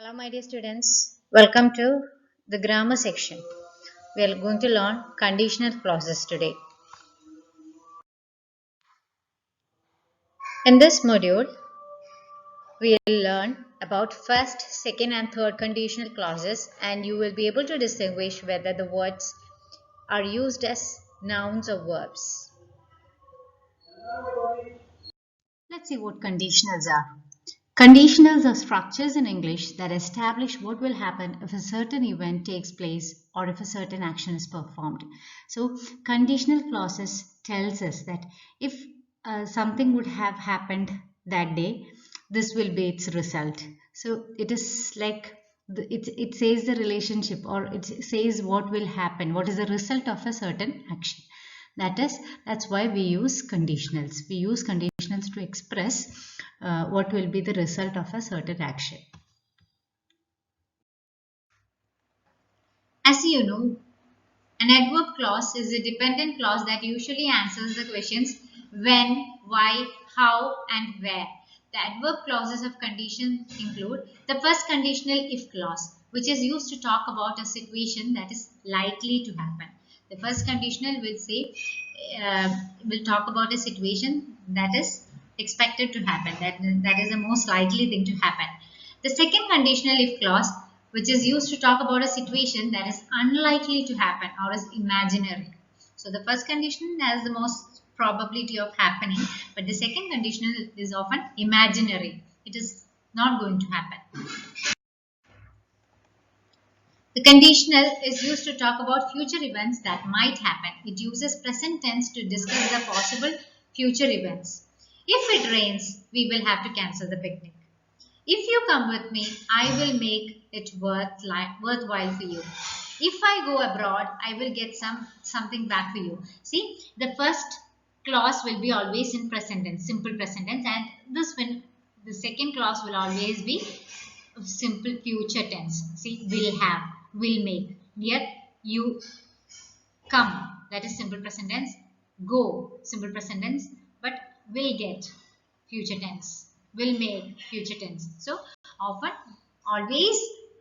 Hello, my dear students. Welcome to the grammar section. We are going to learn conditional clauses today. In this module, we will learn about first, second, and third conditional clauses, and you will be able to distinguish whether the words are used as nouns or verbs. Let's see what conditionals are. Conditionals are structures in English that establish what will happen if a certain event takes place or if a certain action is performed. So, conditional clauses tells us that if something would have happened that day, this will be its result. So, it is like it says the relationship, or it says what will happen, what is the result of a certain action. That's why we use conditionals. We use conditionals to express what will be the result of a certain action. As you know, an adverb clause is a dependent clause that usually answers the questions when, why, how, and where. The adverb clauses of condition include the first conditional if clause, which is used to talk about a situation that is likely to happen. The first conditional will talk about a situation that is expected to happen. That is the most likely thing to happen. The second conditional if clause, which is used to talk about a situation that is unlikely to happen or is imaginary. So the first condition has the most probability of happening, but the second conditional is often imaginary. It is not going to happen. The conditional is used to talk about future events that might happen. It uses present tense to discuss the possible future events. If it rains, we will have to cancel the picnic. If you come with me, I will make it worthwhile for you. If I go abroad, I will get something back for you. See, the first clause will be always in present tense, simple present tense, and the second clause will always be simple future tense. See, will have, will make. Here, you come, that is simple present tense. Go, simple present tense, but will get, future tense. Will make, future tense. So, often, always,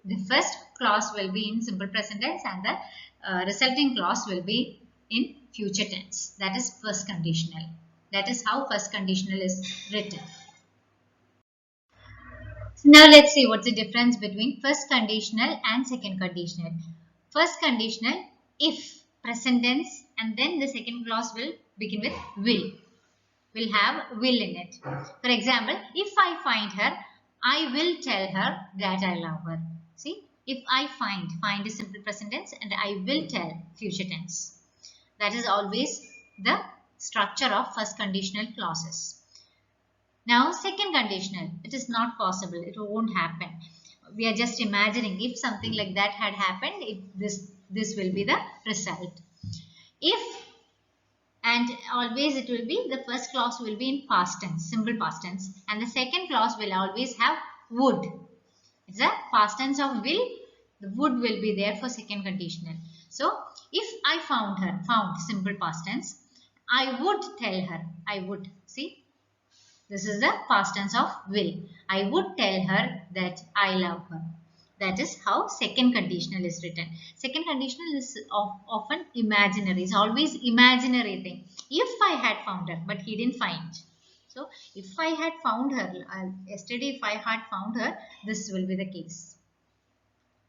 the first clause will be in simple present tense and the resulting clause will be in future tense. That is first conditional. That is how first conditional is written. So now let's see what's the difference between first conditional and second conditional. First conditional, if, present tense, and then the second clause will begin with will. Will have will in it. For example, if I find her, I will tell her that I love her. See, if I find is simple present tense and I will tell, future tense. That is always the structure of first conditional clauses. Now, second conditional, it is not possible, it won't happen. We are just imagining if something like that had happened, this will be the result. If, and always it will be, the first clause will be in past tense, simple past tense, and the second clause will always have would. It's a past tense of will, the would will be there for second conditional. So, if I found simple past tense, I would tell her, I would, see. This is the past tense of will. I would tell her that I love her. That is how second conditional is written. Second conditional is often imaginary. It's always imaginary thing. If I had found her, but he didn't find. So, if I had found her, yesterday if I had found her, this will be the case.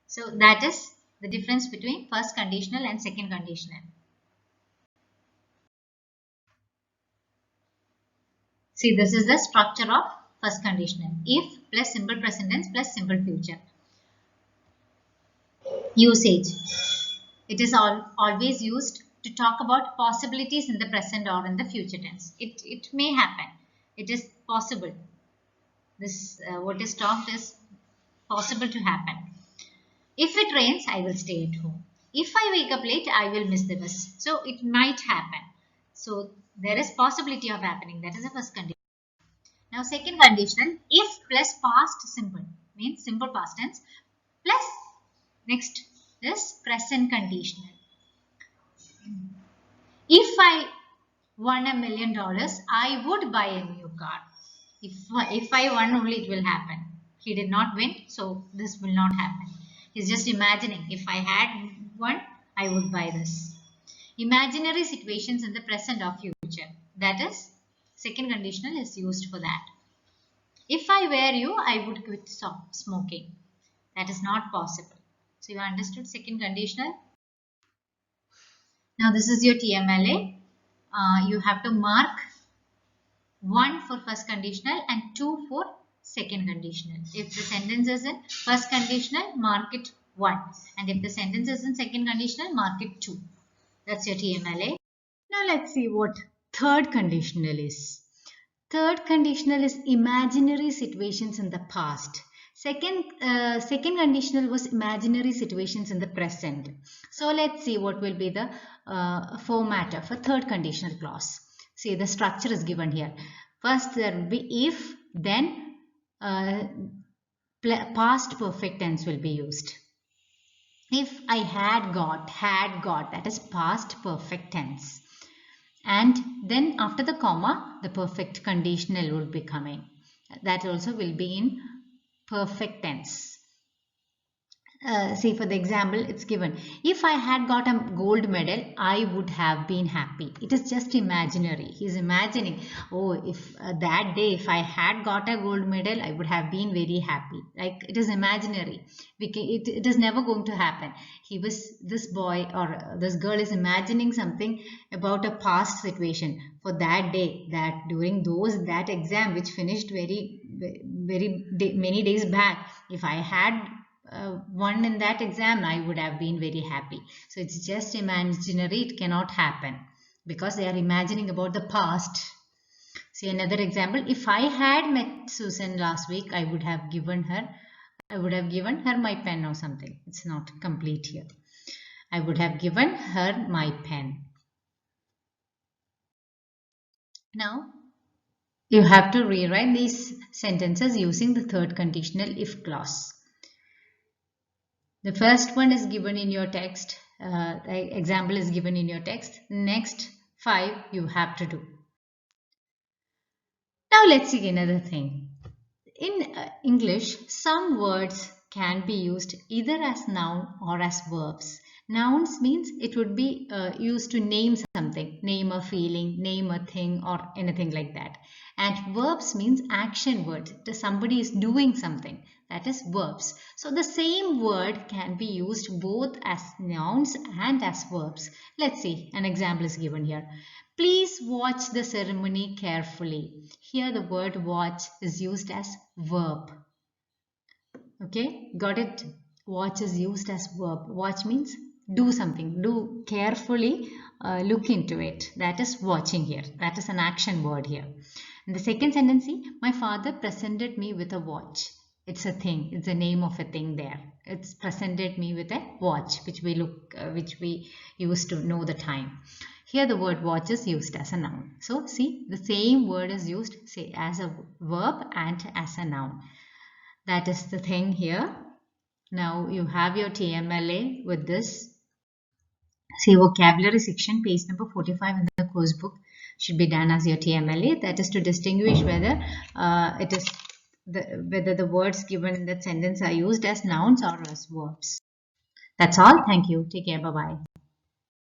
So, that is the difference between first conditional and second conditional. See, this is the structure of first conditional. If plus simple present tense plus simple future. Usage. It is always used to talk about possibilities in the present or in the future tense. It may happen. It is possible. This what is talked is possible to happen. If it rains, I will stay at home. If I wake up late, I will miss the bus. So it might happen. So there is possibility of happening. That is the first condition. Now second conditional, if plus past simple means simple past tense plus next is present conditional. If I won $1 million, I would buy a new car. If I won only it will happen. He did not win, so this will not happen. He's just imagining, if I had one, I would buy this. Imaginary situations in the present or future. That is, second conditional is used for that. If I were you, I would quit smoking. That is not possible. So you understood second conditional? Now this is your TMLA. You have to mark 1 for first conditional and 2 for second conditional. If the sentence is in first conditional, mark it 1. And if the sentence is in second conditional, mark it 2. That's your TMLA. Now let's see what third conditional is. Third conditional is imaginary situations in the past. Second conditional was imaginary situations in the present. So let's see what will be the format of a third conditional clause. See, the structure is given here. First there will be if, then past perfect tense will be used. If I had got, that is past perfect tense. And then after the comma, the perfect conditional would be coming. That also will be in perfect tense. See, for the example, it's given. If I had got a gold medal, I would have been happy. It is just imaginary. He's imagining, oh, if that day, if I had got a gold medal, I would have been very happy. Like, it is imaginary. It is never going to happen. This boy or this girl is imagining something about a past situation for that day, that during that exam which finished very many days back, if I had won in that exam, I would have been very happy. So it's just imaginary. It cannot happen because they are imagining about the past. See another example. If I had met Susan last week, I would have given her my pen or something. It's not complete here. I would have given her my pen. Now you have to rewrite these sentences using the third conditional if clause. The first one is given in your text. The example is given in your text. Next 5 you have to do. Now let's see another thing. In English, some words can be used either as noun or as verbs. Nouns means it would be used to name something, name a feeling, name a thing or anything like that. And verbs means action words. Somebody is doing something. That is verbs. So the same word can be used both as nouns and as verbs. Let's see, an example is given here. Please watch the ceremony carefully. Here the word watch is used as verb. Okay, got it? Watch is used as verb. Watch means do something, do carefully, look into it. That is watching here. That is an action word here. In the second sentence, see, my father presented me with a watch. It's a thing. It's the name of a thing there. It's presented me with a watch, which we use to know the time. Here the word watch is used as a noun. So see, the same word is used say as a verb and as a noun. That is the thing here. Now you have your TMLA with this. See, vocabulary section, page number 45 in the course book should be done as your TMLA. That is to distinguish whether whether the words given in that sentence are used as nouns or as verbs. That's all. Thank you. Take care. Bye-bye.